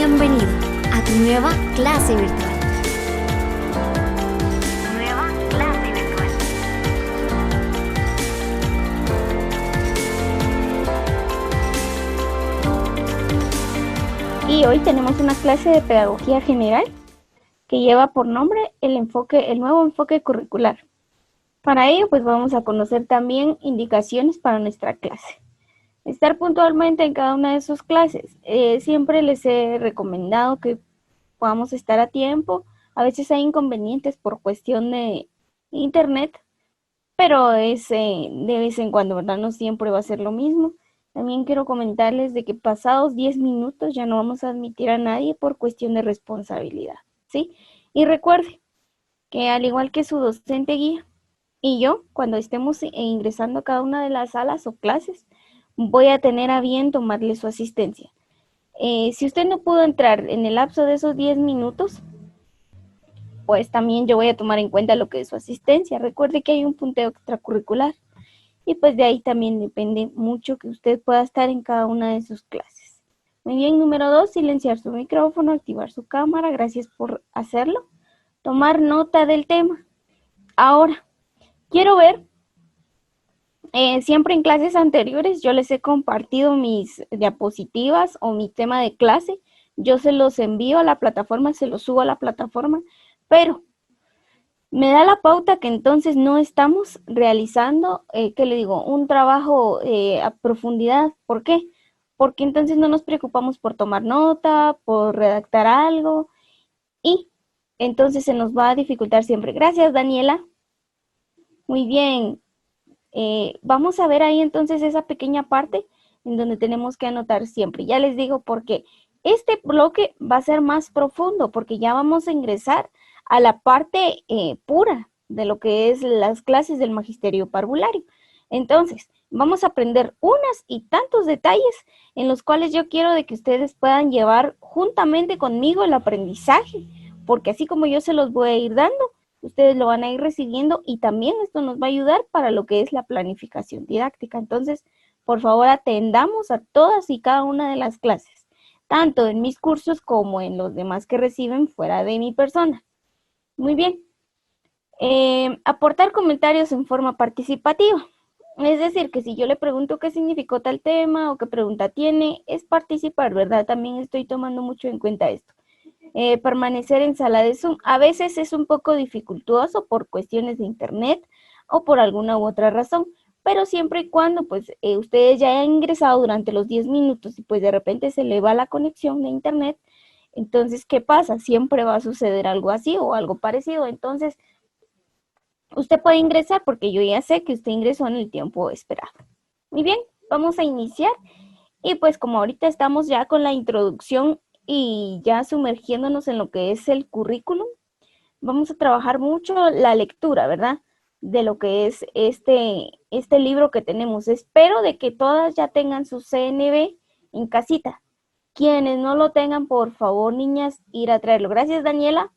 Bienvenido a tu nueva clase virtual. Nueva clase virtual. Y hoy tenemos una clase de pedagogía general que lleva por nombre el nuevo enfoque curricular. Para ello, pues vamos a conocer también indicaciones para nuestra clase. Estar puntualmente en cada una de sus clases. Siempre les he recomendado que podamos estar a tiempo. A veces hay inconvenientes por cuestión de internet, pero es de vez en cuando, ¿verdad? No siempre va a ser lo mismo. También quiero comentarles de que pasados 10 minutos ya no vamos a admitir a nadie por cuestión de responsabilidad, ¿sí? Y recuerde que al igual que su docente guía y yo, cuando estemos ingresando a cada una de las salas o clases, voy a tener a bien tomarle su asistencia. Si usted no pudo entrar en el lapso de esos 10 minutos, pues también yo voy a tomar en cuenta lo que es su asistencia. Recuerde que hay un punteo extracurricular y pues de ahí también depende mucho que usted pueda estar en cada una de sus clases. Muy bien, número 2, silenciar su micrófono, activar su cámara, gracias por hacerlo. Tomar nota del tema. Ahora, quiero ver, siempre en clases anteriores yo les he compartido mis diapositivas o mi tema de clase. Yo se los envío a la plataforma, se los subo a la plataforma, pero me da la pauta que entonces no estamos realizando, ¿qué le digo? Un trabajo a profundidad. ¿Por qué? Porque entonces no nos preocupamos por tomar nota, por redactar algo y entonces se nos va a dificultar siempre. Gracias, Daniela. Muy bien. Vamos a ver ahí entonces esa pequeña parte en donde tenemos que anotar siempre. Ya les digo por qué. Este bloque va a ser más profundo porque ya vamos a ingresar a la parte pura de lo que es las clases del magisterio parvulario. Entonces, vamos a aprender unas y tantos detalles en los cuales yo quiero de que ustedes puedan llevar juntamente conmigo el aprendizaje, porque así como yo se los voy a ir dando, ustedes lo van a ir recibiendo y también esto nos va a ayudar para lo que es la planificación didáctica. Entonces, por favor, atendamos a todas y cada una de las clases, tanto en mis cursos como en los demás que reciben fuera de mi persona. Muy bien. Aportar comentarios en forma participativa. Es decir, que si yo le pregunto qué significó tal tema o qué pregunta tiene, es participar, ¿verdad? También estoy tomando mucho en cuenta esto. Permanecer en sala de Zoom. A veces es un poco dificultoso por cuestiones de internet o por alguna u otra razón, pero siempre y cuando pues ustedes ya hayan ingresado durante los 10 minutos y pues de repente se le va la conexión de internet, entonces, ¿qué pasa? Siempre va a suceder algo así o algo parecido. Entonces, usted puede ingresar porque yo ya sé que usted ingresó en el tiempo esperado. Muy bien, vamos a iniciar. Y pues como ahorita estamos ya con la introducción y ya sumergiéndonos en lo que es el currículum, vamos a trabajar mucho la lectura, ¿verdad? De lo que es este libro que tenemos. Espero de que todas ya tengan su CNB en casita. Quienes no lo tengan, por favor, niñas, ir a traerlo. Gracias, Daniela.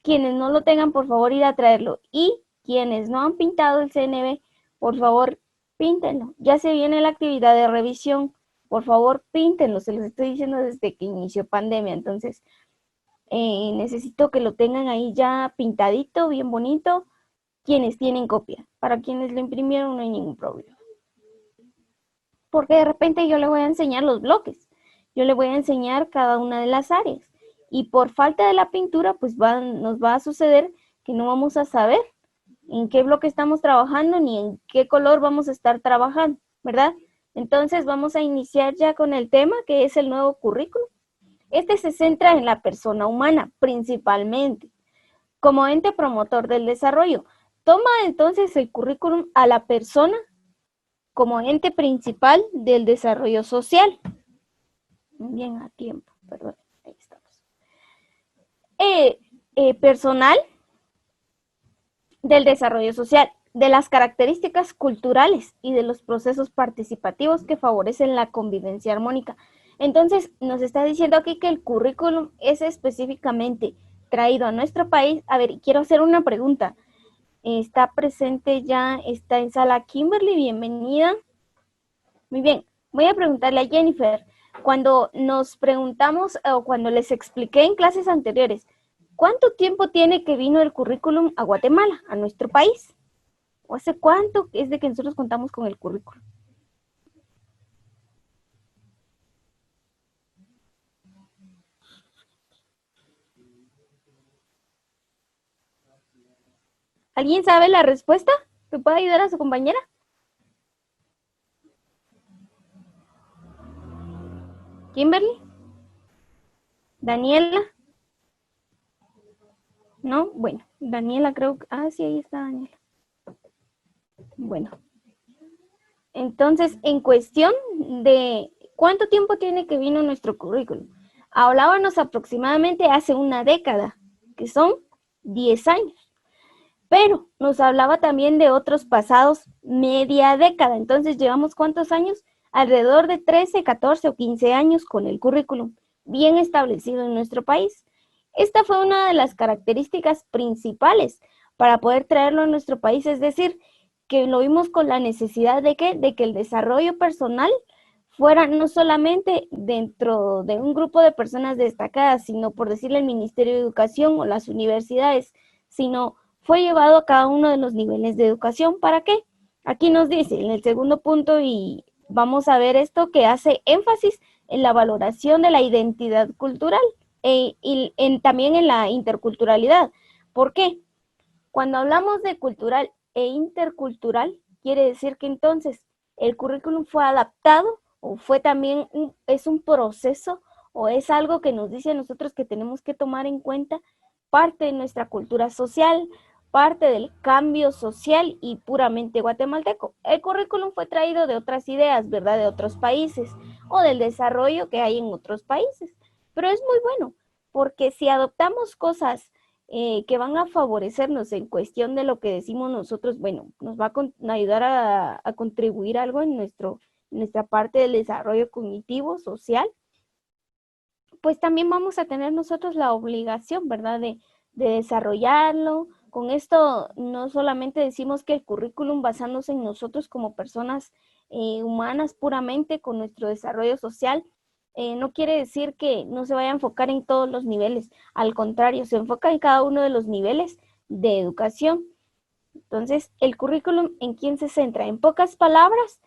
Quienes no lo tengan, por favor, ir a traerlo. Y quienes no han pintado el CNB, por favor, píntenlo. Ya se viene la actividad de revisión. Por favor, píntenlo. Se los estoy diciendo desde que inició pandemia. Entonces, necesito que lo tengan ahí ya pintadito, bien bonito. Quienes tienen copia. Para quienes lo imprimieron no hay ningún problema. Porque de repente yo le voy a enseñar los bloques. Yo le voy a enseñar cada una de las áreas. Y por falta de la pintura, pues nos va a suceder que no vamos a saber en qué bloque estamos trabajando ni en qué color vamos a estar trabajando, ¿verdad? Entonces vamos a iniciar ya con el tema que es el nuevo currículum. Este se centra en la persona humana principalmente, como ente promotor del desarrollo. Toma entonces el currículum a la persona como ente principal del desarrollo social. Bien a tiempo, perdón, ahí estamos. Personal del desarrollo social, de las características culturales y de los procesos participativos que favorecen la convivencia armónica. Entonces, nos está diciendo aquí que el currículum es específicamente traído a nuestro país. A ver, quiero hacer una pregunta. ¿Está presente ya, está en sala Kimberly? Bienvenida. Muy bien, voy a preguntarle a Jennifer. Cuando nos preguntamos o cuando les expliqué en clases anteriores, ¿cuánto tiempo tiene que vino el currículum a Guatemala, a nuestro país? ¿O hace cuánto es de que nosotros contamos con el currículum? ¿Alguien sabe la respuesta? ¿Me puede ayudar a su compañera? ¿Kimberly? ¿Daniela? ¿No? Bueno, Daniela creo que... Ah, sí, ahí está Daniela. Bueno, entonces, en cuestión de cuánto tiempo tiene que vino nuestro currículum, hablábamos aproximadamente hace una década, que son 10 años. Pero nos hablaba también de otros pasados media década. Entonces, ¿llevamos cuántos años? Alrededor de 13, 14 o 15 años con el currículum bien establecido en nuestro país. Esta fue una de las características principales para poder traerlo a nuestro país, es decir, que lo vimos con la necesidad de que el desarrollo personal fuera no solamente dentro de un grupo de personas destacadas, sino por decirle el Ministerio de Educación o las universidades, sino fue llevado a cada uno de los niveles de educación. ¿Para qué? Aquí nos dice en el segundo punto, y vamos a ver esto, que hace énfasis en la valoración de la identidad cultural y también en la interculturalidad. ¿Por qué? Cuando hablamos de cultural e intercultural, quiere decir que entonces el currículum fue adaptado o fue también es un proceso o es algo que nos dice a nosotros que tenemos que tomar en cuenta parte de nuestra cultura social, parte del cambio social y puramente guatemalteco. El currículum fue traído de otras ideas, ¿verdad? De otros países o del desarrollo que hay en otros países. Pero es muy bueno, porque si adoptamos cosas que van a favorecernos en cuestión de lo que decimos nosotros, bueno, nos va a ayudar a contribuir algo en nuestra parte del desarrollo cognitivo, social, pues también vamos a tener nosotros la obligación, ¿verdad?, de desarrollarlo. Con esto no solamente decimos que el currículum, basándose en nosotros como personas humanas puramente, con nuestro desarrollo social, no quiere decir que no se vaya a enfocar en todos los niveles. Al contrario, se enfoca en cada uno de los niveles de educación. Entonces, el currículum, ¿en quién se centra? En pocas palabras,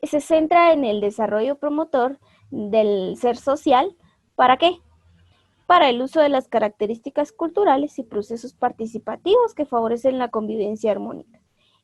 se centra en el desarrollo promotor del ser social. ¿Para qué? Para el uso de las características culturales y procesos participativos que favorecen la convivencia armónica.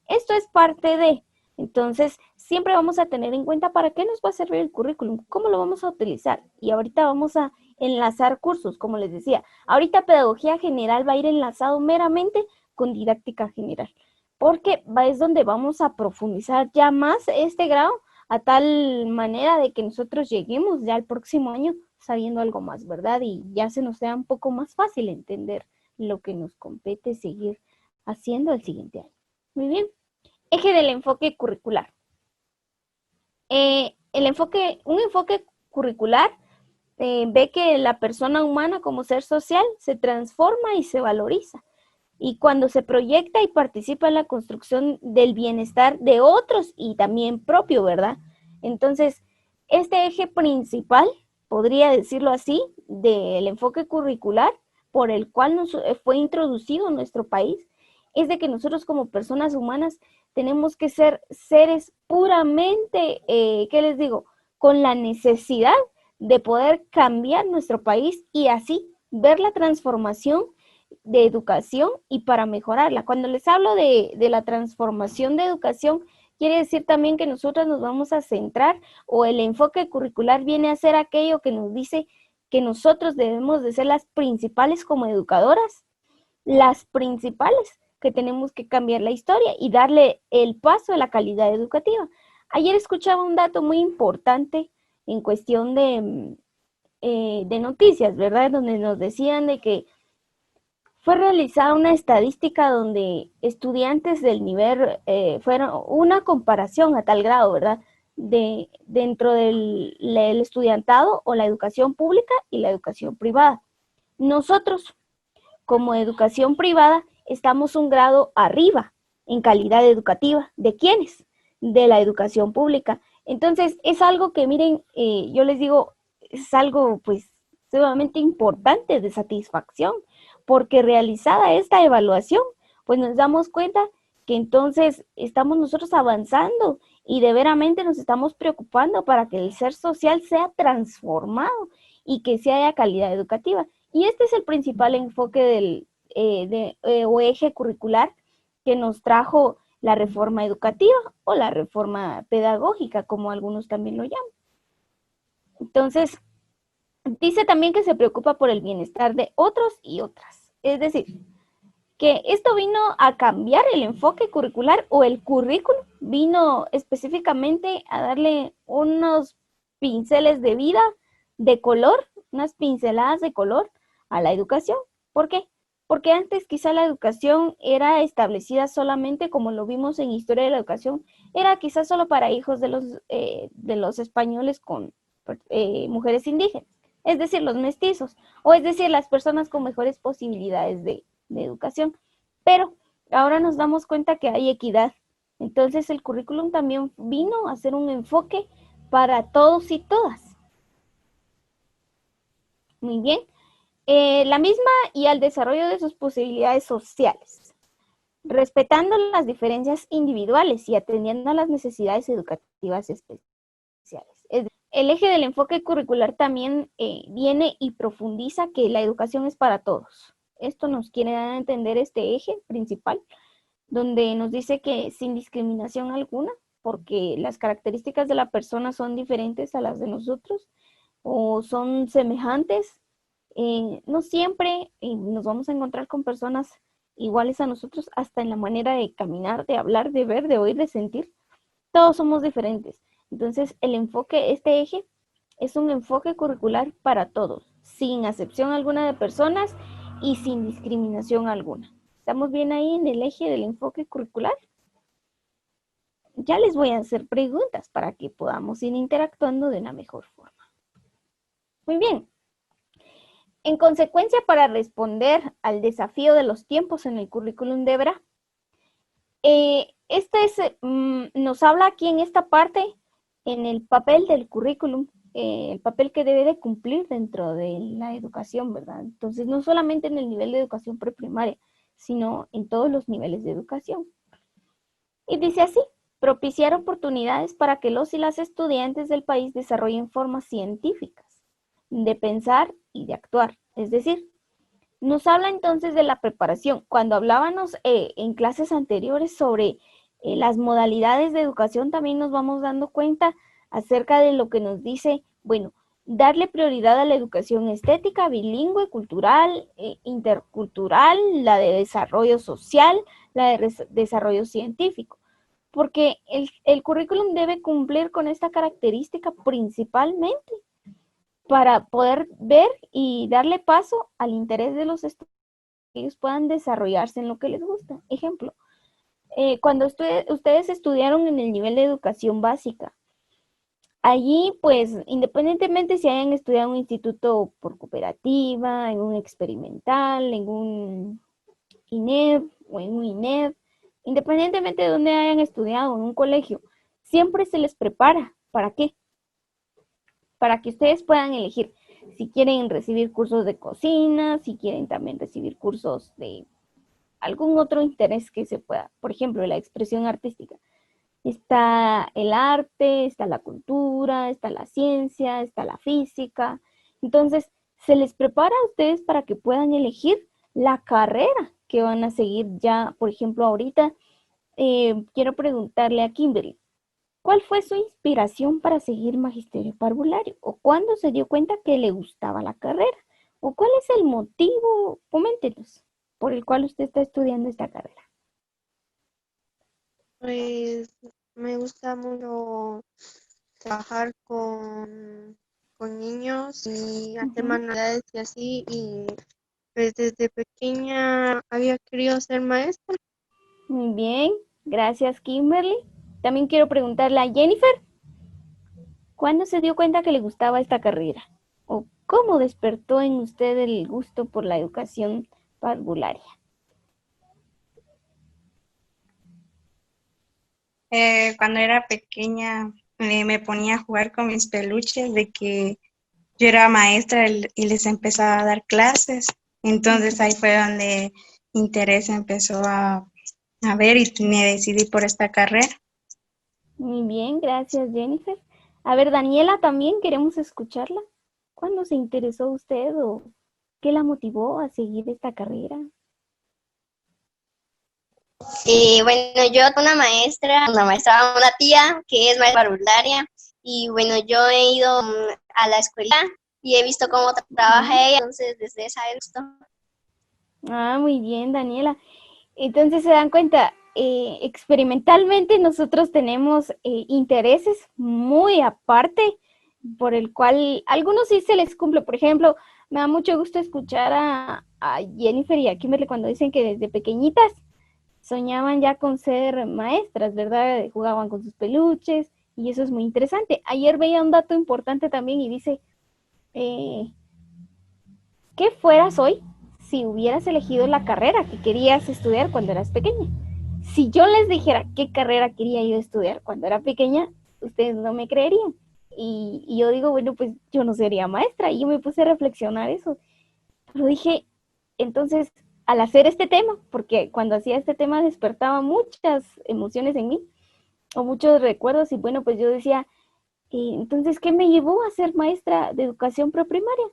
Esto es parte de, entonces, siempre vamos a tener en cuenta para qué nos va a servir el currículum, cómo lo vamos a utilizar. Y ahorita vamos a enlazar cursos, como les decía. Ahorita pedagogía general va a ir enlazado meramente con didáctica general, porque es donde vamos a profundizar ya más este grado, a tal manera de que nosotros lleguemos ya el próximo año sabiendo algo más, ¿verdad? Y ya se nos sea un poco más fácil entender lo que nos compete seguir haciendo el siguiente año. Muy bien. Eje del enfoque curricular. Un enfoque curricular ve que la persona humana como ser social se transforma y se valoriza. Y cuando se proyecta y participa en la construcción del bienestar de otros y también propio, ¿verdad? Entonces, este eje principal, podría decirlo así, del enfoque curricular por el cual fue introducido en nuestro país, es de que nosotros como personas humanas tenemos que ser seres puramente, ¿qué les digo?, con la necesidad de poder cambiar nuestro país y así ver la transformación de educación y para mejorarla. Cuando les hablo de la transformación de educación, quiere decir también que nosotros nos vamos a centrar, o el enfoque curricular viene a ser aquello que nos dice que nosotros debemos de ser las principales como educadoras, las principales que tenemos que cambiar la historia y darle el paso a la calidad educativa. Ayer escuchaba un dato muy importante en cuestión de noticias, ¿verdad? Donde nos decían de que fue realizada una estadística donde estudiantes del nivel, fueron una comparación a tal grado, ¿verdad?, dentro del estudiantado o la educación pública y la educación privada. Nosotros, como educación privada, estamos un grado arriba en calidad educativa. ¿De quiénes? De la educación pública. Entonces, es algo que, miren, yo les digo, es algo pues sumamente importante de satisfacción, porque realizada esta evaluación, pues nos damos cuenta que entonces estamos nosotros avanzando y de veramente nos estamos preocupando para que el ser social sea transformado y que sí haya calidad educativa. Y este es el principal enfoque o eje curricular que nos trajo la reforma educativa o la reforma pedagógica, como algunos también lo llaman. Entonces, dice también que se preocupa por el bienestar de otros y otras. Es decir, que esto vino a cambiar el enfoque curricular o el currículum, vino específicamente a darle unos pinceles de vida, de color, unas pinceladas de color a la educación. ¿Por qué? Porque antes quizá la educación era establecida solamente, como lo vimos en Historia de la Educación, era quizás solo para hijos de los españoles con mujeres indígenas, es decir, los mestizos, o es decir, las personas con mejores posibilidades de educación. Pero ahora nos damos cuenta que hay equidad. Entonces el currículum también vino a hacer un enfoque para todos y todas. Muy bien. La misma y al desarrollo de sus posibilidades sociales, respetando las diferencias individuales y atendiendo a las necesidades educativas especiales. El eje del enfoque curricular también viene y profundiza que la educación es para todos. Esto nos quiere dar a entender este eje principal, donde nos dice que sin discriminación alguna, porque las características de la persona son diferentes a las de nosotros o son semejantes, no siempre nos vamos a encontrar con personas iguales a nosotros, hasta en la manera de caminar, de hablar, de ver, de oír, de sentir. Todos somos diferentes. Entonces, el enfoque, este eje, es un enfoque curricular para todos, sin acepción alguna de personas y sin discriminación alguna. ¿Estamos bien ahí en el eje del enfoque curricular? Ya les voy a hacer preguntas para que podamos ir interactuando de una mejor forma. Muy bien. En consecuencia, para responder al desafío de los tiempos en el currículum de EBRA, nos habla aquí en esta parte, en el papel del currículum, el papel que debe de cumplir dentro de la educación, ¿verdad? Entonces, no solamente en el nivel de educación preprimaria, sino en todos los niveles de educación. Y dice así: propiciar oportunidades para que los y las estudiantes del país desarrollen formas científicas de pensar y de actuar. Es decir, nos habla entonces de la preparación. Cuando hablábamos en clases anteriores sobre las modalidades de educación, también nos vamos dando cuenta acerca de lo que nos dice, bueno, darle prioridad a la educación estética, bilingüe, cultural, intercultural, la de desarrollo social, la de desarrollo científico, porque el currículum debe cumplir con esta característica principalmente para poder ver y darle paso al interés de los estudiantes, que ellos puedan desarrollarse en lo que les gusta. Ejemplo, cuando ustedes estudiaron en el nivel de educación básica, allí pues independientemente si hayan estudiado en un instituto por cooperativa, en un experimental, en un INEP o en un INEP, independientemente de donde hayan estudiado, en un colegio, siempre se les prepara. ¿Para qué? Para que ustedes puedan elegir si quieren recibir cursos de cocina, si quieren también recibir cursos de algún otro interés que se pueda. Por ejemplo, la expresión artística. Está el arte, está la cultura, está la ciencia, está la física. Entonces, se les prepara a ustedes para que puedan elegir la carrera que van a seguir ya. Por ejemplo, ahorita quiero preguntarle a Kimberly, ¿cuál fue su inspiración para seguir magisterio parvulario? ¿O cuándo se dio cuenta que le gustaba la carrera? ¿O cuál es el motivo, coméntenos, por el cual usted está estudiando esta carrera? Pues me gusta mucho trabajar con niños y hacer manualidades y así. Y pues desde pequeña había querido ser maestra. Muy bien, gracias Kimberly. También quiero preguntarle a Jennifer, ¿cuándo se dio cuenta que le gustaba esta carrera? ¿O cómo despertó en usted el gusto por la educación parvularia? Cuando era pequeña me ponía a jugar con mis peluches de que yo era maestra y les empezaba a dar clases. Entonces ahí fue donde mi interés empezó a ver y me decidí por esta carrera. Muy bien, gracias Jennifer. A ver, Daniela, también queremos escucharla. ¿Cuándo se interesó usted o qué la motivó a seguir esta carrera? Bueno, yo tengo una tía que es maestra parvularia y bueno, yo he ido a la escuela y he visto cómo trabaja ella, entonces desde esa vez gusto. Ah, muy bien, Daniela. Entonces se dan cuenta, experimentalmente nosotros tenemos intereses muy aparte, por el cual algunos sí se les cumple. Por ejemplo, me da mucho gusto escuchar a Jennifer y a Kimberly cuando dicen que desde pequeñitas soñaban ya con ser maestras, ¿verdad? Jugaban con sus peluches y eso es muy interesante. Ayer veía un dato importante también y dice, eh, ¿qué fueras hoy si hubieras elegido la carrera que querías estudiar cuando eras pequeña? Si yo les dijera qué carrera quería yo estudiar cuando era pequeña, ustedes no me creerían. Y yo digo, bueno, pues yo no sería maestra. Y yo me puse a reflexionar eso. Pero dije, entonces, al hacer este tema, porque cuando hacía este tema despertaba muchas emociones en mí, o muchos recuerdos, y bueno, pues yo decía, entonces, ¿qué me llevó a ser maestra de educación preprimaria?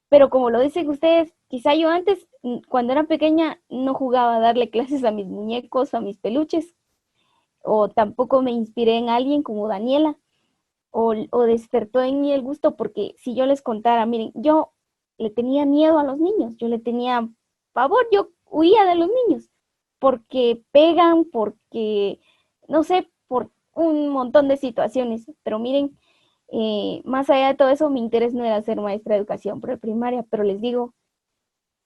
Pero como lo dicen ustedes, quizá yo antes, cuando era pequeña, no jugaba a darle clases a mis muñecos, a mis peluches, o tampoco me inspiré en alguien como Daniela, o despertó en mí el gusto, porque si yo les contara, miren, yo le tenía miedo a los niños, yo le tenía pavor, yo huía de los niños, porque pegan, porque, no sé, por un montón de situaciones, pero miren, más allá de todo eso, mi interés no era ser maestra de educación preprimaria, pero les digo,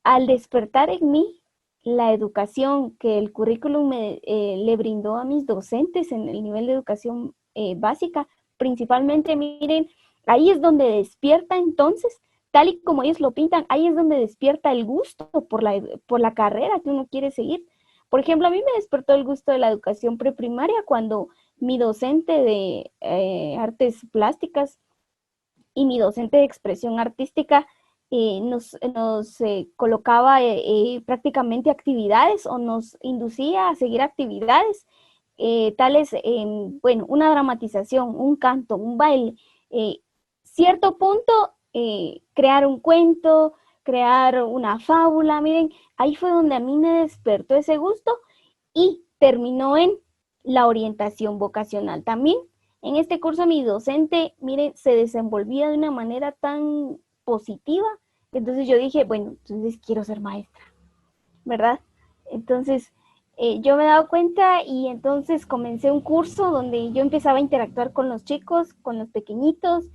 al despertar en mí la educación que el currículum le brindó a mis docentes en el nivel de educación básica, principalmente, miren, ahí es donde despierta entonces, tal y como ellos lo pintan, ahí es donde despierta el gusto por la carrera que uno quiere seguir. Por ejemplo, a mí me despertó el gusto de la educación preprimaria cuando mi docente de artes plásticas y mi docente de expresión artística nos colocaba prácticamente actividades o nos inducía a seguir actividades tales, bueno, una dramatización, un canto, un baile, cierto punto, crear un cuento, crear una fábula, miren, ahí fue donde a mí me despertó ese gusto y terminó en la orientación vocacional también. En este curso mi docente, miren, se desenvolvía de una manera tan positiva, entonces yo dije, bueno, entonces quiero ser maestra, ¿verdad? Entonces yo me he dado cuenta y entonces comencé un curso donde yo empezaba a interactuar con los chicos, con los pequeñitos,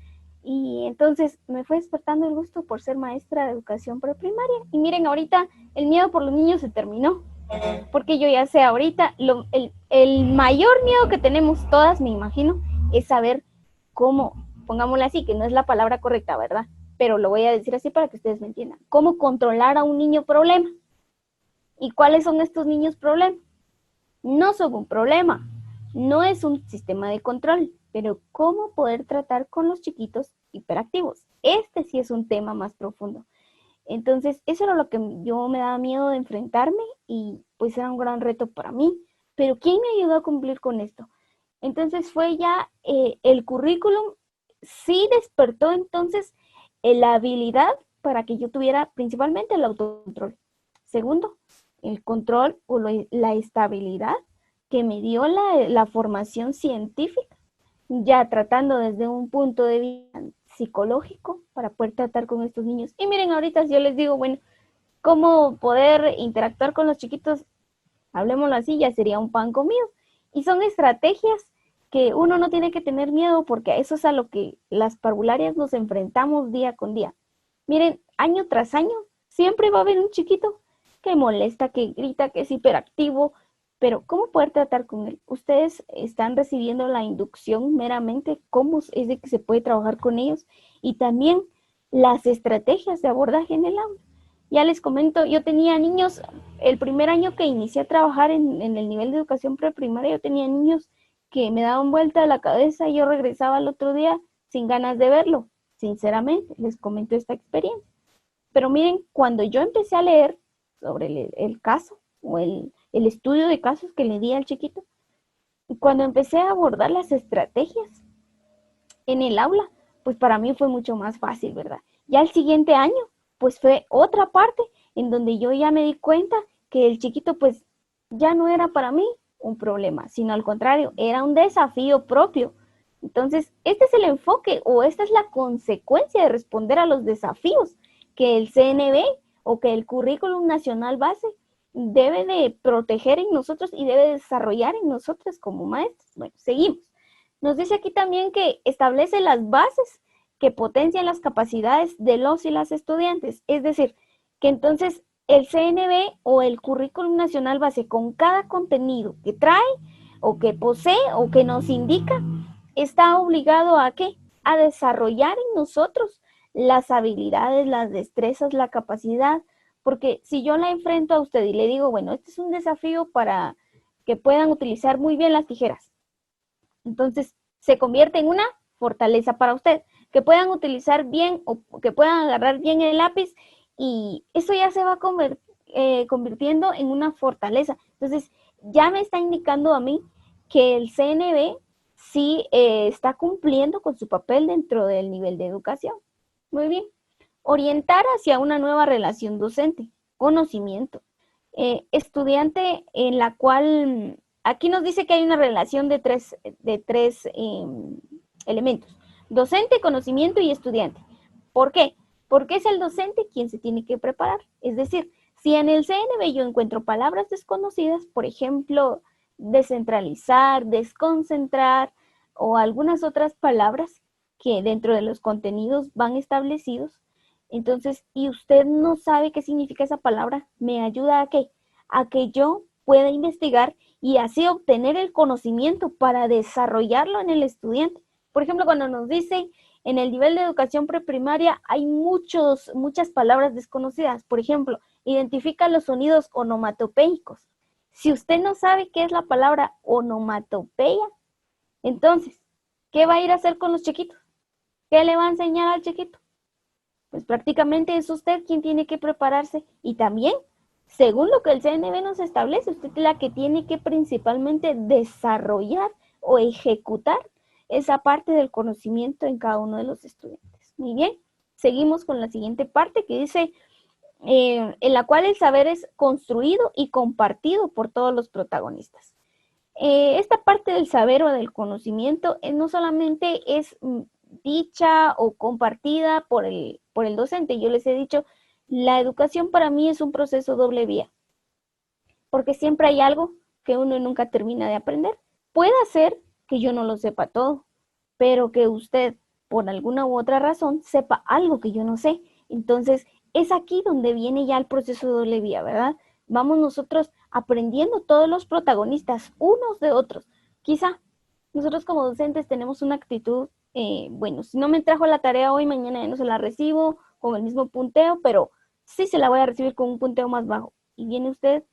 y entonces me fue despertando el gusto por ser maestra de educación preprimaria. Y miren, ahorita el miedo por los niños se terminó, porque yo ya sé ahorita, el mayor miedo que tenemos todas, me imagino, es saber cómo, pongámoslo así, que no es la palabra correcta, ¿verdad? Pero lo voy a decir así para que ustedes me entiendan. ¿Cómo controlar a un niño problema? ¿Y cuáles son estos niños problema? No son un problema, no es un sistema de control, pero cómo poder tratar con los chiquitos hiperactivos. Este sí es un tema más profundo. Entonces, eso era lo que yo me daba miedo de enfrentarme y pues era un gran reto para mí. Pero ¿quién me ayudó a cumplir con esto? Entonces fue ya el currículum, sí despertó entonces la habilidad para que yo tuviera principalmente el autocontrol. Segundo, el control o la estabilidad que me dio la formación científica, ya tratando desde un punto de vista psicológico para poder tratar con estos niños. Y miren, ahorita yo les digo, bueno, cómo poder interactuar con los chiquitos, hablemoslo así, ya sería un pan comido. Y son estrategias que uno no tiene que tener miedo porque eso es a lo que las parvularias nos enfrentamos día con día. Miren, año tras año, siempre va a haber un chiquito que molesta, que grita, que es hiperactivo, pero ¿cómo poder tratar con él? Ustedes están recibiendo la inducción meramente, cómo es de que se puede trabajar con ellos y también las estrategias de abordaje en el aula. Ya les comento, yo tenía niños, el primer año que inicié a trabajar en el nivel de educación preprimaria, yo tenía niños que me daban vuelta a la cabeza y yo regresaba al otro día sin ganas de verlo. Sinceramente, les comento esta experiencia. Pero miren, cuando yo empecé a leer sobre el caso o el estudio de casos que le di al chiquito, y cuando empecé a abordar las estrategias en el aula, pues para mí fue mucho más fácil, ¿verdad? Ya el siguiente año, pues fue otra parte en donde yo ya me di cuenta que el chiquito pues ya no era para mí un problema, sino al contrario, era un desafío propio. Entonces, este es el enfoque o esta es la consecuencia de responder a los desafíos que el CNB o que el Currículum Nacional Base debe de proteger en nosotros y debe desarrollar en nosotros como maestros. Bueno, seguimos. Nos dice aquí también que establece las bases que potencian las capacidades de los y las estudiantes. Es decir, que entonces el CNB o el Currículum Nacional Base con cada contenido que trae o que posee o que nos indica, está obligado a ¿qué? A desarrollar en nosotros las habilidades, las destrezas, la capacidad, porque si yo la enfrento a usted y le digo, bueno, este es un desafío para que puedan utilizar muy bien las tijeras, entonces se convierte en una fortaleza para usted, que puedan utilizar bien o que puedan agarrar bien el lápiz y eso ya se va convirtiendo en una fortaleza. Entonces ya me está indicando a mí que el CNB sí está cumpliendo con su papel dentro del nivel de educación. Muy bien. Orientar hacia una nueva relación docente, conocimiento. Estudiante en la cual, aquí nos dice que hay una relación de tres elementos. Docente, conocimiento y estudiante. ¿Por qué? Porque es el docente quien se tiene que preparar. Es decir, si en el CNB yo encuentro palabras desconocidas, por ejemplo, descentralizar, desconcentrar o algunas otras palabras que dentro de los contenidos van establecidos, entonces, y usted no sabe qué significa esa palabra, ¿me ayuda a qué? A que yo pueda investigar y así obtener el conocimiento para desarrollarlo en el estudiante. Por ejemplo, cuando nos dicen en el nivel de educación preprimaria hay muchas palabras desconocidas. Por ejemplo, identifica los sonidos onomatopeicos. Si usted no sabe qué es la palabra onomatopeya, entonces, ¿qué va a ir a hacer con los chiquitos? ¿Qué le va a enseñar al chiquito? Pues prácticamente es usted quien tiene que prepararse y también, según lo que el CNB nos establece, usted es la que tiene que principalmente desarrollar o ejecutar esa parte del conocimiento en cada uno de los estudiantes. Muy bien, seguimos con la siguiente parte que dice, en la cual el saber es construido y compartido por todos los protagonistas. Esta parte del saber o del conocimiento no solamente es dicha o compartida por el docente. Yo les he dicho, la educación para mí es un proceso doble vía, porque siempre hay algo que uno nunca termina de aprender. Puede ser que yo no lo sepa todo, pero que usted, por alguna u otra razón, sepa algo que yo no sé. Entonces, es aquí donde viene ya el proceso de doble vía, ¿verdad? Vamos nosotros aprendiendo todos los protagonistas, unos de otros. Quizá nosotros como docentes tenemos una actitud, bueno, si no me trajo la tarea hoy, mañana ya no se la recibo con el mismo punteo, pero sí se la voy a recibir con un punteo más bajo. Y viene usted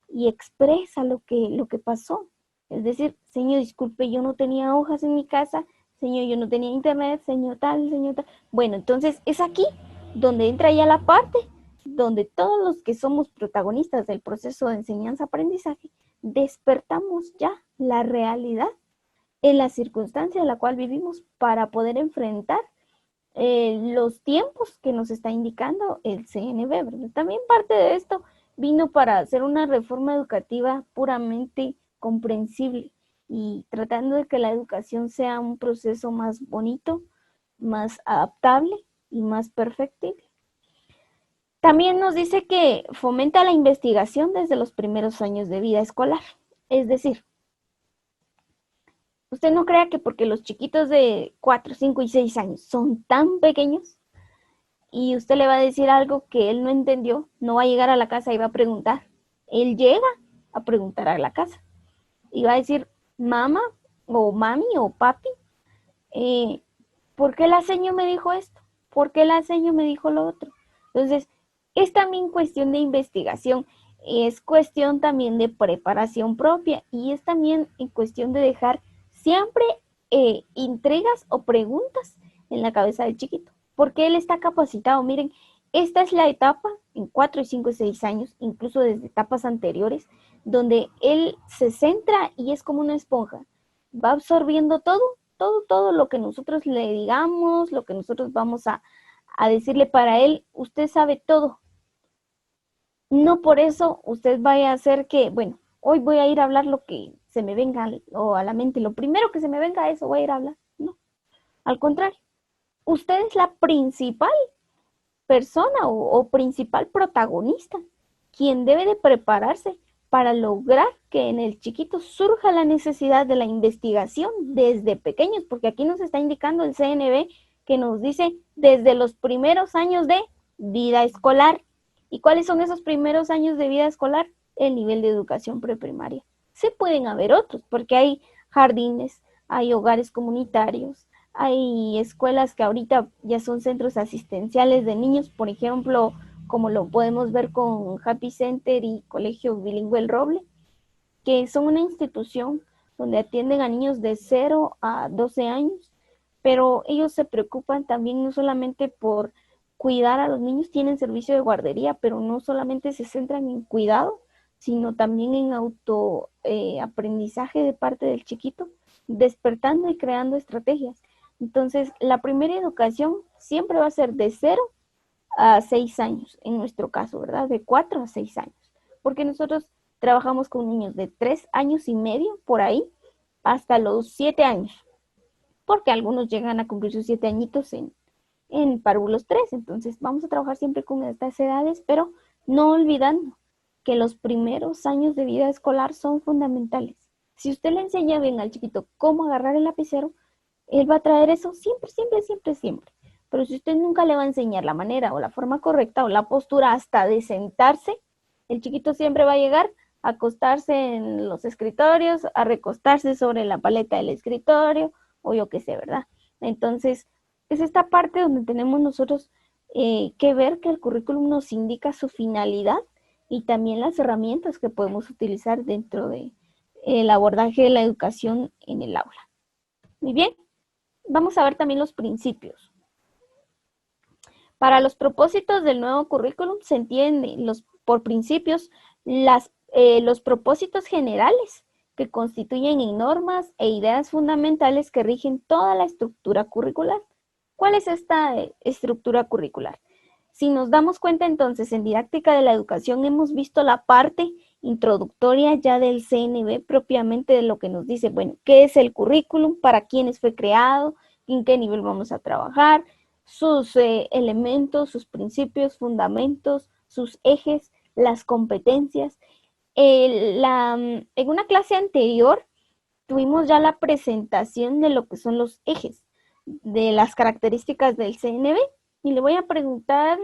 y expresa lo que pasó. Es decir, señor, disculpe, yo no tenía hojas en mi casa, señor, yo no tenía internet, señor tal, señor tal. Bueno, entonces es aquí donde entra ya la parte donde todos los que somos protagonistas del proceso de enseñanza-aprendizaje despertamos ya la realidad en la circunstancia en la cual vivimos para poder enfrentar los tiempos que nos está indicando el CNB, ¿verdad? También parte de esto vino para hacer una reforma educativa puramente comprensible y tratando de que la educación sea un proceso más bonito, más adaptable y más perfectible. También nos dice que fomenta la investigación desde los primeros años de vida escolar. Es decir, usted no crea que porque los chiquitos de 4, 5 y 6 años son tan pequeños y usted le va a decir algo que él no entendió, no va a llegar a la casa y va a preguntar. Él llega a preguntar a la casa y va a decir, mamá o mami o papi, ¿por qué la seño me dijo esto? ¿Por qué la seño me dijo lo otro? Entonces, es también cuestión de investigación, es cuestión también de preparación propia y es también en cuestión de dejar siempre intrigas o preguntas en la cabeza del chiquito, porque él está capacitado. Miren, esta es la etapa en 4, 5 y 6 años, incluso desde etapas anteriores, donde él se centra y es como una esponja. Va absorbiendo todo lo que nosotros le digamos, lo que nosotros vamos a decirle. Para él, usted sabe todo. No por eso usted vaya a hacer que, bueno, hoy voy a ir a hablar lo que se me venga a la mente, lo primero que se me venga a eso voy a ir a hablar. No, al contrario, usted es la principal persona o principal protagonista, quien debe de prepararse para lograr que en el chiquito surja la necesidad de la investigación desde pequeños, porque aquí nos está indicando el CNB que nos dice desde los primeros años de vida escolar. ¿Y cuáles son esos primeros años de vida escolar? El nivel de educación preprimaria. Se pueden haber otros, porque hay jardines, hay hogares comunitarios, hay escuelas que ahorita ya son centros asistenciales de niños, por ejemplo, como lo podemos ver con Happy Center y Colegio Bilingüe El Roble, que son una institución donde atienden a niños de 0 a 12 años, pero ellos se preocupan también no solamente por cuidar a los niños, tienen servicio de guardería, pero no solamente se centran en cuidado, sino también en aprendizaje de parte del chiquito, despertando y creando estrategias. Entonces, la primera educación siempre va a ser de 0 a 6 años, en nuestro caso, ¿verdad? De 4 a 6 años, porque nosotros trabajamos con niños de 3 años y medio, por ahí, hasta los 7 años, porque algunos llegan a cumplir sus 7 añitos en párvulos 3, entonces vamos a trabajar siempre con estas edades, pero no olvidando que los primeros años de vida escolar son fundamentales. Si usted le enseña bien al chiquito cómo agarrar el lapicero, él va a traer eso siempre, siempre, siempre, siempre. Pero si usted nunca le va a enseñar la manera o la forma correcta o la postura hasta de sentarse, el chiquito siempre va a llegar a acostarse en los escritorios, a recostarse sobre la paleta del escritorio o yo qué sé, ¿verdad? Entonces, es esta parte donde tenemos nosotros que ver que el currículum nos indica su finalidad y también las herramientas que podemos utilizar dentro de el abordaje de la educación en el aula. Muy bien, vamos a ver también los principios. Para los propósitos del nuevo currículum se entiende por principios los propósitos generales que constituyen en normas e ideas fundamentales que rigen toda la estructura curricular. ¿Cuál es esta estructura curricular? Si nos damos cuenta entonces en didáctica de la educación hemos visto la parte introductoria ya del CNB propiamente de lo que nos dice, bueno, ¿qué es el currículum? ¿Para quiénes fue creado? ¿En qué nivel vamos a trabajar? Sus elementos, sus principios, fundamentos, sus ejes, las competencias. En una clase anterior tuvimos ya la presentación de lo que son los ejes, de las características del CNB, y le voy a preguntar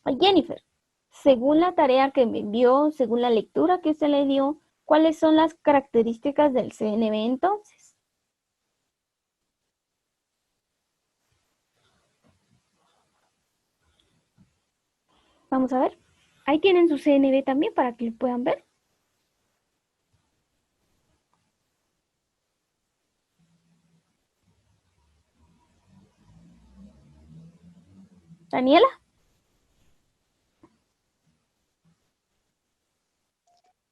a Jennifer, según la tarea que me envió, según la lectura que usted le dio, ¿cuáles son las características del CNB entonces? Vamos a ver. Ahí tienen su CNB también para que lo puedan ver. Daniela.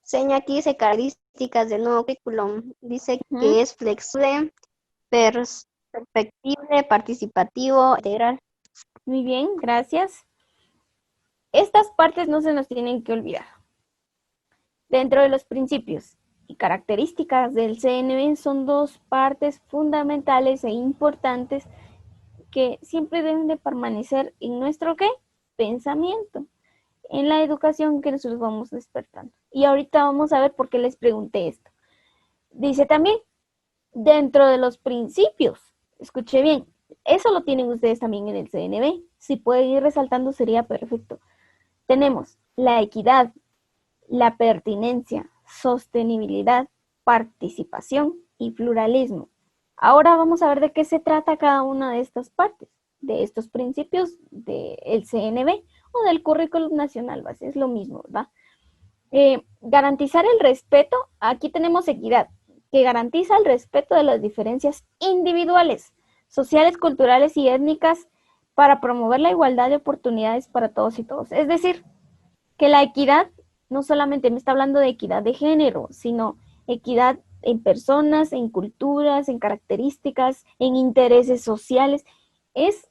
Seña aquí dice características del nuevo currículum. Dice Ujú. que es flexible, perfectible, participativo, integral. Muy bien, gracias. Estas partes no se nos tienen que olvidar. Dentro de los principios y características del CNB son dos partes fundamentales e importantes que siempre deben de permanecer en nuestro ¿qué? Pensamiento, en la educación que nosotros vamos despertando. Y ahorita vamos a ver por qué les pregunté esto. Dice también, dentro de los principios, escuche bien, eso lo tienen ustedes también en el CNB. Si pueden ir resaltando sería perfecto. Tenemos la equidad, la pertinencia, sostenibilidad, participación y pluralismo. Ahora vamos a ver de qué se trata cada una de estas partes, de estos principios del CNB o del currículum nacional base, es lo mismo, ¿verdad? Garantizar el respeto, aquí tenemos equidad, que garantiza el respeto de las diferencias individuales, sociales, culturales y étnicas para promover la igualdad de oportunidades para todos y todos. Es decir, que la equidad no solamente me está hablando de equidad de género, sino equidad en personas, en culturas, en características, en intereses sociales. Es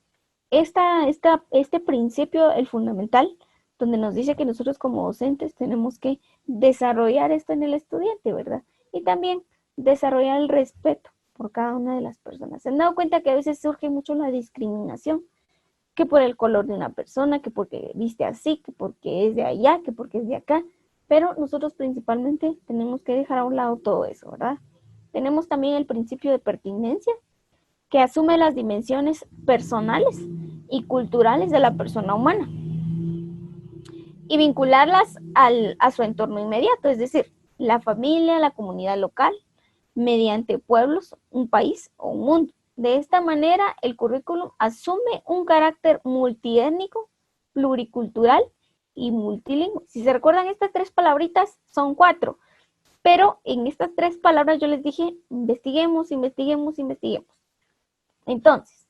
este principio el fundamental, donde nos dice que nosotros como docentes tenemos que desarrollar esto en el estudiante, ¿verdad? Y también desarrollar el respeto por cada una de las personas. ¿Se han dado cuenta que a veces surge mucho la discriminación? Que por el color de una persona, que porque viste así, que porque es de allá, que porque es de acá. Pero nosotros principalmente tenemos que dejar a un lado todo eso, ¿verdad? Tenemos también el principio de pertinencia, que asume las dimensiones personales y culturales de la persona humana y vincularlas a su entorno inmediato, es decir, la familia, la comunidad local, mediante pueblos, un país o un mundo. De esta manera, el currículum asume un carácter multiétnico, pluricultural y multilingüe. Si se recuerdan, estas 3 palabritas son 4, pero en estas 3 palabras yo les dije, investiguemos, investiguemos, investiguemos. Entonces,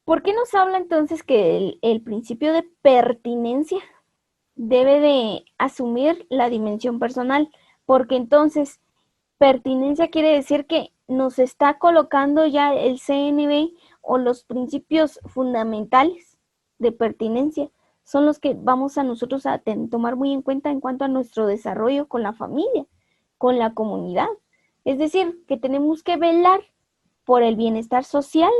¿por qué nos habla entonces que el principio de pertinencia debe de asumir la dimensión personal? Porque entonces, pertinencia quiere decir que nos está colocando ya el CNB o los principios fundamentales de pertinencia son los que vamos a nosotros a tomar muy en cuenta en cuanto a nuestro desarrollo con la familia, con la comunidad. Es decir, que tenemos que velar por el bienestar social,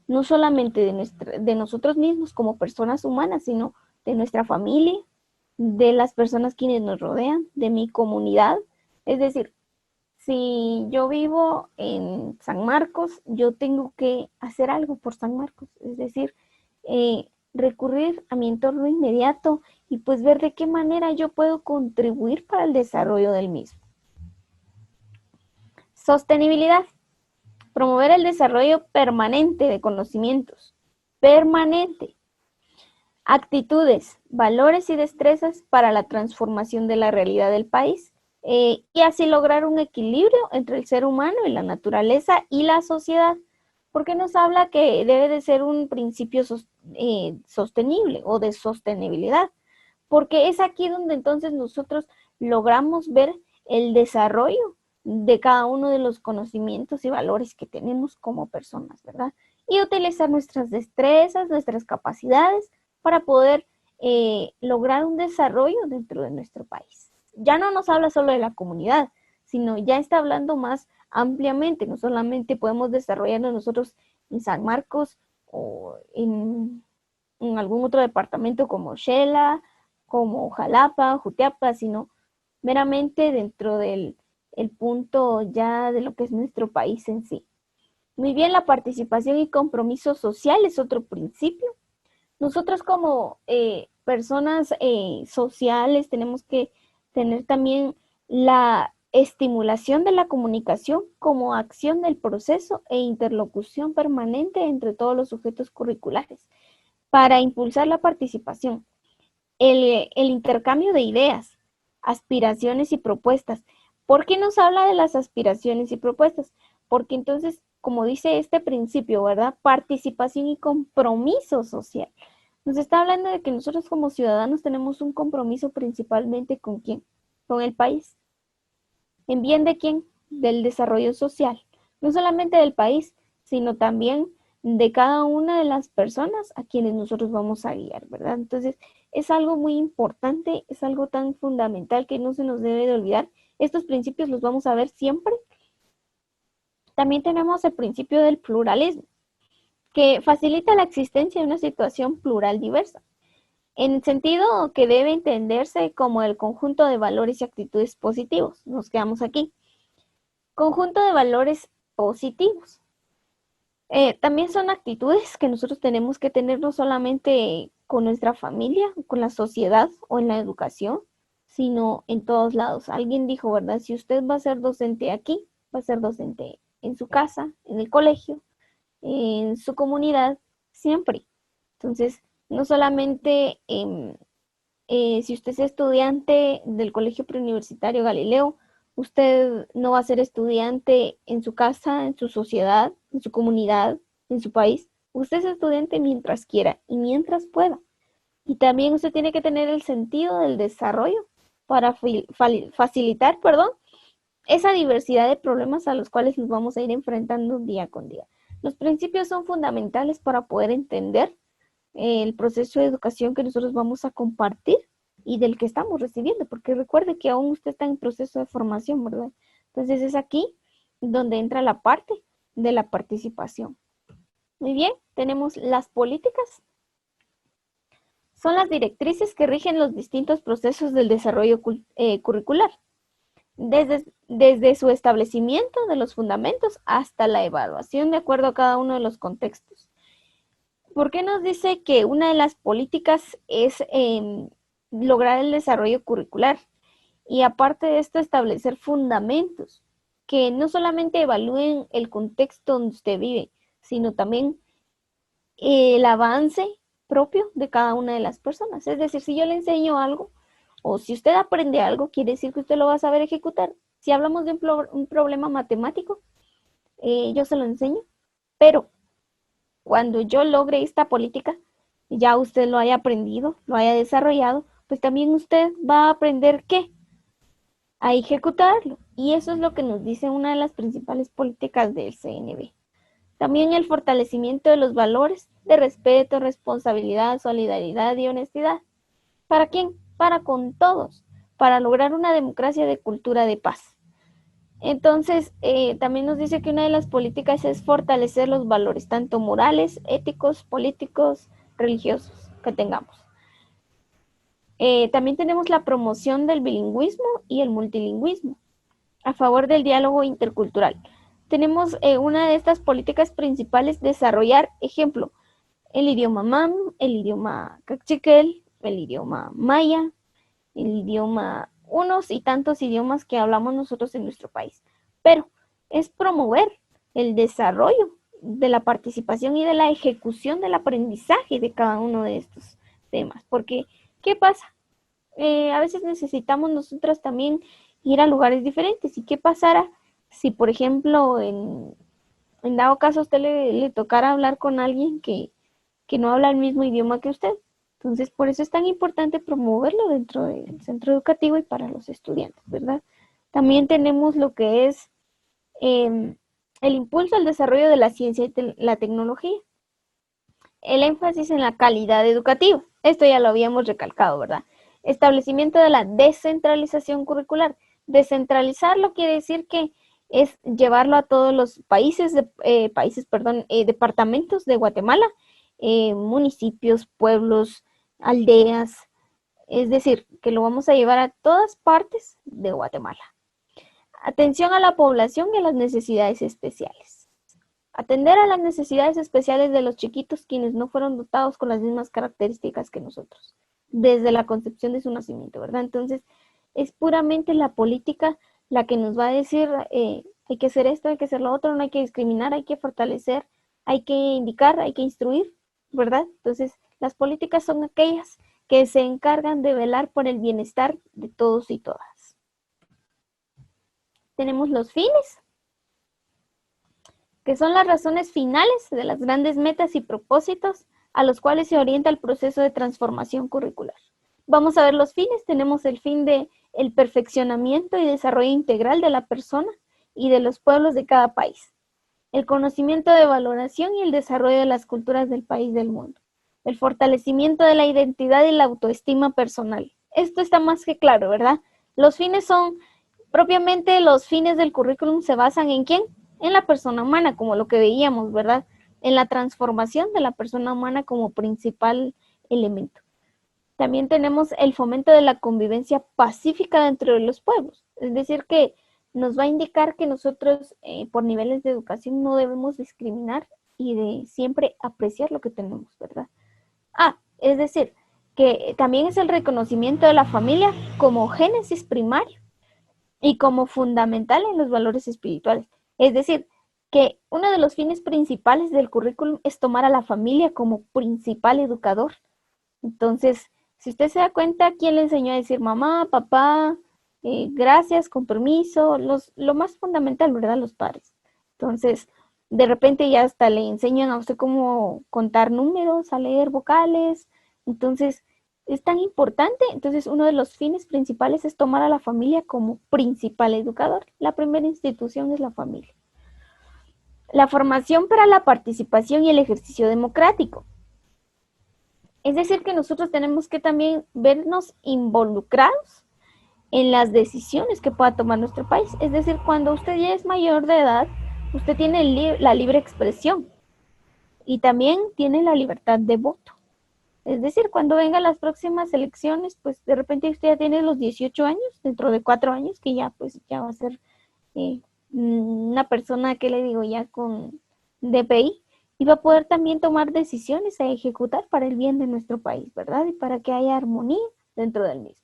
no solamente de nosotros mismos como personas humanas, sino de nuestra familia, de las personas quienes nos rodean, de mi comunidad. Es decir, si yo vivo en San Marcos, yo tengo que hacer algo por San Marcos, es decir, recurrir a mi entorno inmediato y pues ver de qué manera yo puedo contribuir para el desarrollo del mismo. Sostenibilidad. Promover el desarrollo permanente de conocimientos. Permanente. Actitudes, valores y destrezas para la transformación de la realidad del país. Y así lograr un equilibrio entre el ser humano y la naturaleza y la sociedad, porque nos habla que debe de ser un principio sostenible o de sostenibilidad, porque es aquí donde entonces nosotros logramos ver el desarrollo de cada uno de los conocimientos y valores que tenemos como personas, ¿verdad? Y utilizar nuestras destrezas, nuestras capacidades para poder lograr un desarrollo dentro de nuestro país. Ya no nos habla solo de la comunidad, sino ya está hablando más ampliamente. No solamente podemos desarrollarnos nosotros en San Marcos o en algún otro departamento como Xela, como Jalapa, Jutiapa, sino meramente dentro del punto ya de lo que es nuestro país en sí. Muy bien, la participación y compromiso social es otro principio. Nosotros como personas sociales tenemos que tener también la estimulación de la comunicación como acción del proceso e interlocución permanente entre todos los sujetos curriculares para impulsar la participación, el intercambio de ideas, aspiraciones y propuestas. ¿Por qué nos habla de las aspiraciones y propuestas? Porque entonces, como dice este principio, ¿verdad? Participación y compromiso social. Nos está hablando de que nosotros como ciudadanos tenemos un compromiso principalmente ¿con quién? Con el país. ¿En bien de quién? Del desarrollo social. No solamente del país, sino también de cada una de las personas a quienes nosotros vamos a guiar, ¿verdad? Entonces, es algo muy importante, es algo tan fundamental que no se nos debe de olvidar. Estos principios los vamos a ver siempre. También tenemos el principio del pluralismo, que facilita la existencia de una situación plural diversa, en el sentido que debe entenderse como el conjunto de valores y actitudes positivos. Nos quedamos aquí. Conjunto de valores positivos. También son actitudes que nosotros tenemos que tener no solamente con nuestra familia, con la sociedad o en la educación, sino en todos lados. Alguien dijo, ¿verdad? Si usted va a ser docente aquí, va a ser docente en su casa, en el colegio, en su comunidad, siempre. Entonces, no solamente si usted es estudiante del Colegio Preuniversitario Galileo, Usted no va a ser estudiante en su casa, en su sociedad, en su comunidad, en su país. Usted es estudiante mientras quiera y mientras pueda. Y también usted tiene que tener el sentido del desarrollo para facilitar, esa diversidad de problemas a los cuales nos vamos a ir enfrentando día con día. Los principios son fundamentales para poder entender el proceso de educación que nosotros vamos a compartir y del que estamos recibiendo, porque recuerde que aún usted está en proceso de formación, ¿verdad? Entonces es aquí donde entra la parte de la participación. Muy bien, tenemos las políticas. Son las directrices que rigen los distintos procesos del desarrollo curricular, desde su establecimiento de los fundamentos hasta la evaluación de acuerdo a cada uno de los contextos. ¿Por qué nos dice que una de las políticas es lograr el desarrollo curricular? Y aparte de esto, establecer fundamentos que no solamente evalúen el contexto donde usted vive, sino también el avance propio de cada una de las personas. Es decir, si yo le enseño algo, o si usted aprende algo, quiere decir que usted lo va a saber ejecutar. Si hablamos de un problema matemático, yo se lo enseño, pero cuando yo logre esta política, ya usted lo haya aprendido, lo haya desarrollado, pues también usted va a aprender ¿qué? A ejecutarlo. Y eso es lo que nos dice una de las principales políticas del CNB. También el fortalecimiento de los valores de respeto, responsabilidad, solidaridad y honestidad. ¿Para quién? Para con todos, para lograr una democracia de cultura de paz. Entonces, también nos dice que una de las políticas es fortalecer los valores, tanto morales, éticos, políticos, religiosos que tengamos. También tenemos la promoción del bilingüismo y el multilingüismo, a favor del diálogo intercultural. Tenemos una de estas políticas principales, desarrollar, ejemplo, el idioma mam, el idioma cachiquel, el idioma maya, el idioma, unos y tantos idiomas que hablamos nosotros en nuestro país. Pero es promover el desarrollo de la participación y de la ejecución del aprendizaje de cada uno de estos temas. Porque, ¿qué pasa? A veces necesitamos nosotras también ir a lugares diferentes. ¿Y qué pasará si, por ejemplo, en dado caso a usted le tocara hablar con alguien que no habla el mismo idioma que usted? Entonces, por eso es tan importante promoverlo dentro del centro educativo y para los estudiantes, ¿verdad? También tenemos lo que es el impulso al desarrollo de la ciencia y la tecnología. El énfasis en la calidad educativa. Esto ya lo habíamos recalcado, ¿verdad? Establecimiento de la descentralización curricular. Descentralizarlo quiere decir que es llevarlo a todos los departamentos de Guatemala, municipios, pueblos, aldeas, es decir, que lo vamos a llevar a todas partes de Guatemala. Atención a la población y a las necesidades especiales. Atender a las necesidades especiales de los chiquitos quienes no fueron dotados con las mismas características que nosotros, desde la concepción de su nacimiento, ¿verdad? Entonces, es puramente la política la que nos va a decir, hay que hacer esto, hay que hacer lo otro, no hay que discriminar, hay que fortalecer, hay que indicar, hay que instruir, ¿verdad? Entonces, las políticas son aquellas que se encargan de velar por el bienestar de todos y todas. Tenemos los fines, que son las razones finales de las grandes metas y propósitos a los cuales se orienta el proceso de transformación curricular. Vamos a ver los fines. Tenemos el fin de el perfeccionamiento y desarrollo integral de la persona y de los pueblos de cada país. El conocimiento de valoración y el desarrollo de las culturas del país del mundo. El fortalecimiento de la identidad y la autoestima personal. Esto está más que claro, ¿verdad? Los fines son, propiamente los fines del currículum se basan ¿en quién? En la persona humana, como lo que veíamos, ¿verdad? En la transformación de la persona humana como principal elemento. También tenemos el fomento de la convivencia pacífica dentro de los pueblos. Es decir, que nos va a indicar que nosotros, por niveles de educación, no debemos discriminar y de siempre apreciar lo que tenemos, ¿verdad? Es decir, que también es el reconocimiento de la familia como génesis primario y como fundamental en los valores espirituales. Es decir, que uno de los fines principales del currículum es tomar a la familia como principal educador. Entonces, si usted se da cuenta, ¿quién le enseñó a decir mamá, papá, gracias, con permiso, lo más fundamental, ¿verdad? Los padres. Entonces, de repente ya hasta le enseñan a usted cómo contar números, a leer vocales. Entonces, es tan importante. Entonces, uno de los fines principales es tomar a la familia como principal educador. La primera institución es la familia. La formación para la participación y el ejercicio democrático. Es decir, que nosotros tenemos que también vernos involucrados en las decisiones que pueda tomar nuestro país. Es decir, cuando usted ya es mayor de edad, usted tiene la libre expresión y también tiene la libertad de voto. Es decir, cuando vengan las próximas elecciones, pues de repente usted ya tiene los 18 años, dentro de 4 años, que ya pues ya va a ser una persona, que le digo, ya con DPI, y va a poder también tomar decisiones a ejecutar para el bien de nuestro país, ¿verdad? Y para que haya armonía dentro del mismo.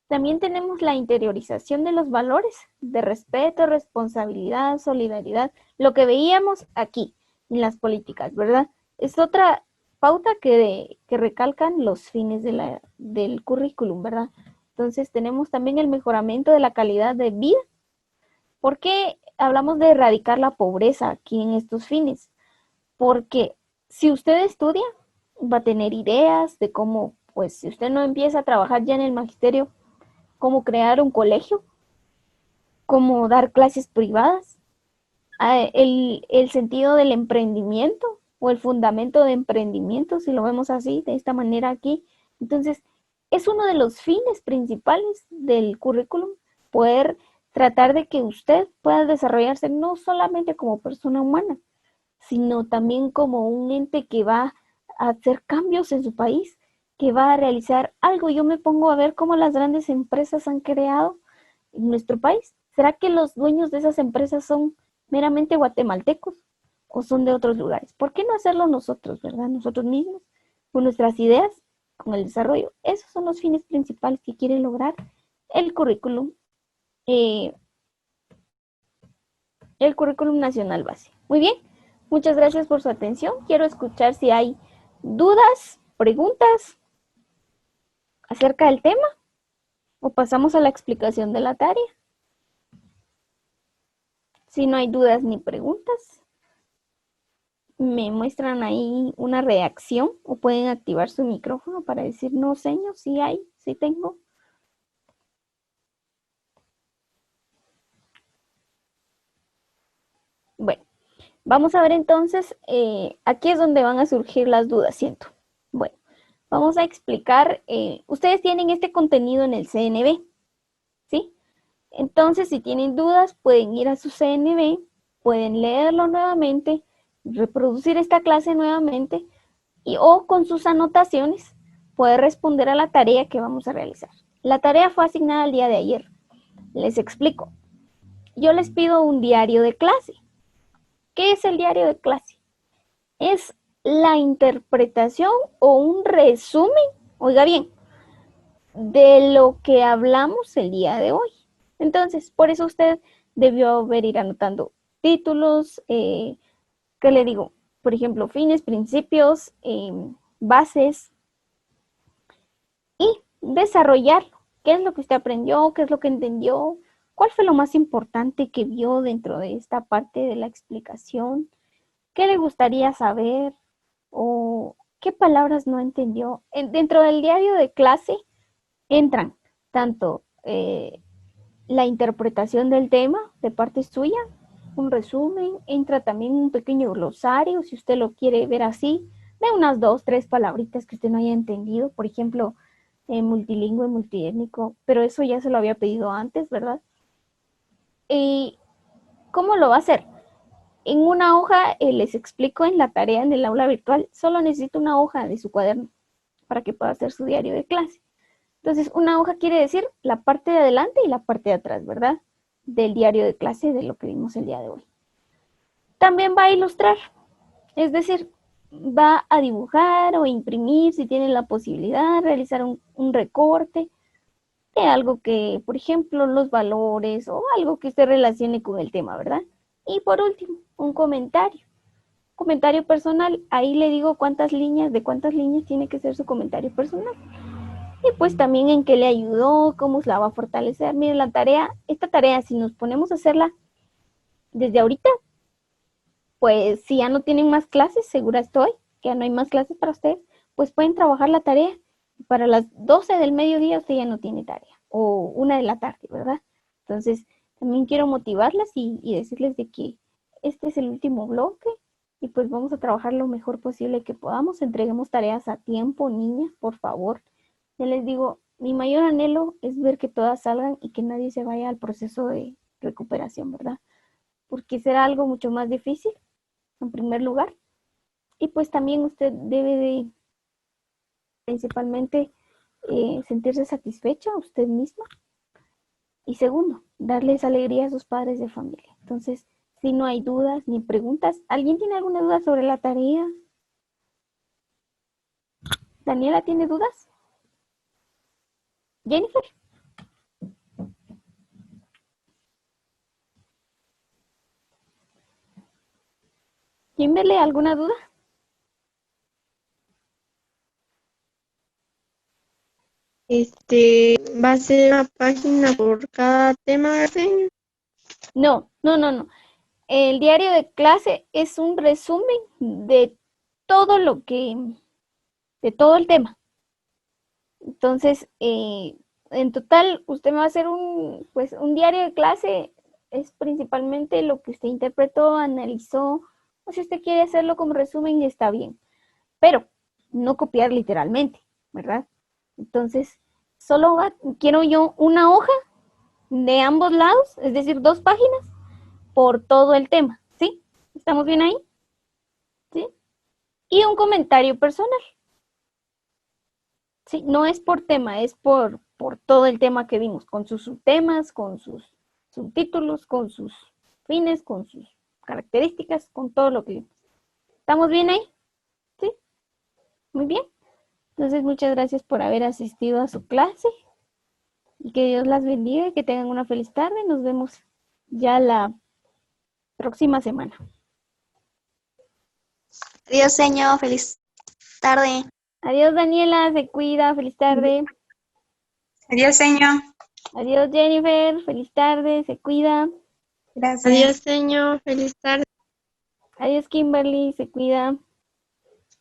También tenemos la interiorización de los valores de respeto, responsabilidad, solidaridad, lo que veíamos aquí en las políticas, ¿verdad? Es otra pauta que recalcan los fines del currículum, ¿verdad? Entonces tenemos también el mejoramiento de la calidad de vida. ¿Por qué hablamos de erradicar la pobreza aquí en estos fines? Porque si usted estudia, va a tener ideas de cómo, pues si usted no empieza a trabajar ya en el magisterio, cómo crear un colegio, cómo dar clases privadas, el sentido del emprendimiento o el fundamento de emprendimiento, si lo vemos así, de esta manera aquí. Entonces, es uno de los fines principales del currículum, poder tratar de que usted pueda desarrollarse no solamente como persona humana, sino también como un ente que va a hacer cambios en su país, que va a realizar algo. Yo me pongo a ver cómo las grandes empresas han creado en nuestro país. ¿Será que los dueños de esas empresas son meramente guatemaltecos o son de otros lugares? ¿Por qué no hacerlo nosotros, verdad? Nosotros mismos, con nuestras ideas, con el desarrollo. Esos son los fines principales que quiere lograr el currículum nacional base. Muy bien, muchas gracias por su atención. Quiero escuchar si hay dudas, preguntas acerca del tema, o pasamos a la explicación de la tarea. Si no hay dudas ni preguntas, me muestran ahí una reacción o pueden activar su micrófono para decir no, señor, sí hay, sí tengo. Bueno, vamos a ver entonces, aquí es donde van a surgir las dudas, siento. Bueno, vamos a explicar, ustedes tienen este contenido en el CNB, ¿sí? Entonces, si tienen dudas, pueden ir a su CNB, pueden leerlo nuevamente, reproducir esta clase nuevamente, o con sus anotaciones, puede responder a la tarea que vamos a realizar. La tarea fue asignada el día de ayer. Les explico. Yo les pido un diario de clase. ¿Qué es el diario de clase? Es la interpretación o un resumen, oiga bien, de lo que hablamos el día de hoy. Entonces, por eso usted debió ir anotando títulos, ¿qué le digo? Por ejemplo, fines, principios, bases, y desarrollarlo. ¿Qué es lo que usted aprendió? ¿Qué es lo que entendió? ¿Cuál fue lo más importante que vio dentro de esta parte de la explicación? ¿Qué le gustaría saber? ¿O qué palabras no entendió? Dentro del diario de clase entran tanto la interpretación del tema de parte suya, un resumen, entra también un pequeño glosario, si usted lo quiere ver así, de unas 2, 3 palabritas que usted no haya entendido, por ejemplo, multilingüe, multiétnico, pero eso ya se lo había pedido antes, ¿verdad? ¿Y cómo lo va a hacer? En una hoja, les explico en la tarea en el aula virtual, solo necesita una hoja de su cuaderno para que pueda hacer su diario de clase. Entonces, una hoja quiere decir la parte de adelante y la parte de atrás, ¿verdad? Del diario de clase, de lo que vimos el día de hoy. También va a ilustrar, es decir, va a dibujar o imprimir, si tiene la posibilidad, realizar un recorte de algo que, por ejemplo, los valores o algo que se relacione con el tema, ¿verdad? Y por último, un comentario. Comentario personal, ahí le digo de cuántas líneas tiene que ser su comentario personal. y pues también en qué le ayudó, cómo la va a fortalecer. Miren, esta tarea, si nos ponemos a hacerla desde ahorita, pues si ya no tienen más clases, segura estoy, que ya no hay más clases para ustedes, pues pueden trabajar la tarea. Para las 12 del mediodía usted ya no tiene tarea, o 1 de la tarde, ¿verdad? Entonces, también quiero motivarlas y decirles de que este es el último bloque y pues vamos a trabajar lo mejor posible que podamos. Entreguemos tareas a tiempo, niñas, por favor. Ya les digo, mi mayor anhelo es ver que todas salgan y que nadie se vaya al proceso de recuperación, ¿verdad? Porque será algo mucho más difícil, en primer lugar. Y pues también usted debe de principalmente sentirse satisfecha usted misma. Y segundo, darles alegría a sus padres de familia. Entonces, si no hay dudas ni preguntas, ¿alguien tiene alguna duda sobre la tarea? ¿Daniela tiene dudas? ¿Jennifer? ¿Kimberly, alguna duda? Va a ser una página por cada tema, ¿verdad? No. El diario de clase es un resumen de todo de todo el tema. Entonces, en total, usted me va a hacer un diario de clase, es principalmente lo que usted interpretó, analizó, o si usted quiere hacerlo como resumen, está bien, pero no copiar literalmente, ¿verdad? Entonces, quiero yo una hoja de ambos lados, es decir, 2 páginas por todo el tema, ¿sí? ¿Estamos bien ahí? ¿Sí? Y un comentario personal. Sí, no es por tema, es por todo el tema que vimos, con sus subtemas, con sus subtítulos, con sus fines, con sus características, con todo lo que vimos. ¿Estamos bien ahí? Sí, muy bien. Entonces, muchas gracias por haber asistido a su clase y que Dios las bendiga y que tengan una feliz tarde. Nos vemos ya la próxima semana. Adiós, señor. Feliz tarde. Adiós, Daniela, se cuida, feliz tarde. Adiós, señor. Adiós, Jennifer, feliz tarde, se cuida. Gracias. Adiós, señor. Feliz tarde. Adiós, Kimberly, se cuida.